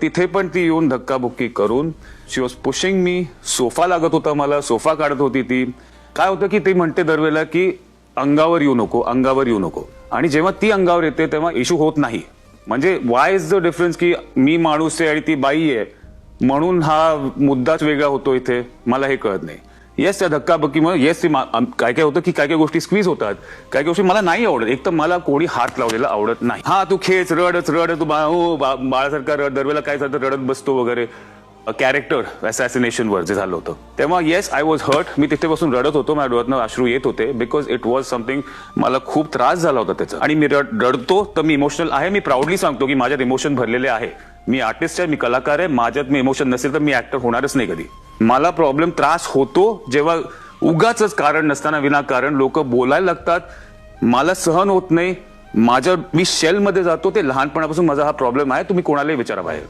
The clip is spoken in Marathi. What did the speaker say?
तिथे पण ती येऊन धक्काबुक्की करून शी वॉज पुशिंग मी. सोफा लागत होता मला, सोफा काढत होती ती. काय होतं की ती म्हणते दरवेळेला की अंगावर येऊ नको, अंगावर येऊ नको. आणि जेव्हा ती अंगावर येते तेव्हा इश्यू होत नाही. म्हणजे वाय इज द डिफरन्स की मी माणूस आहे आणि ती बाई आहे म्हणून हा मुद्दाच वेगळा होतो इथे, मला हे कळत नाही. येस, त्या धक्काबक्कीमुळे येस ती काय काय होतं की काय काय गोष्टी स्क्वीज होतात, काय काय गोष्टी मला नाही आवडत. एक तर मला कोणी हात लावलेला आवडत नाही. हा तू खेच, रडच रड, तू बाळासारखा रड, दरवेळेला काय झालं रडत बसतो वगैरे. कॅरेक्टर असॅसिनेशन वर जे झालं होतं तेव्हा येस आय वॉज हर्ट. मी तिथे बसून रडत होतो, माझ्या डोळ्यातनं अश्रू येत होते बिकॉज इट वॉज समथिंग, मला खूप त्रास झाला होता त्याचा. आणि मी रडतो तर मी इमोशनल आहे. मी प्राऊडली सांगतो की माझ्यात इमोशन भरलेले आहे. मी आर्टिस्ट आहे, मी कलाकार आहे. माझ्यात मी इमोशन नसेल तर मी ऍक्टर होणारच नाही कधी. मला प्रॉब्लेम त्रास होतो जेव्हा उगाच कारण नसताना विनाकारण लोक बोलायला लागतात. मला सहन होत नाही. मी शेलमध्ये जातो. ते लहानपणापासून माझा हा प्रॉब्लेम आहे. तुम्ही कोणालाही विचारा बाहेर.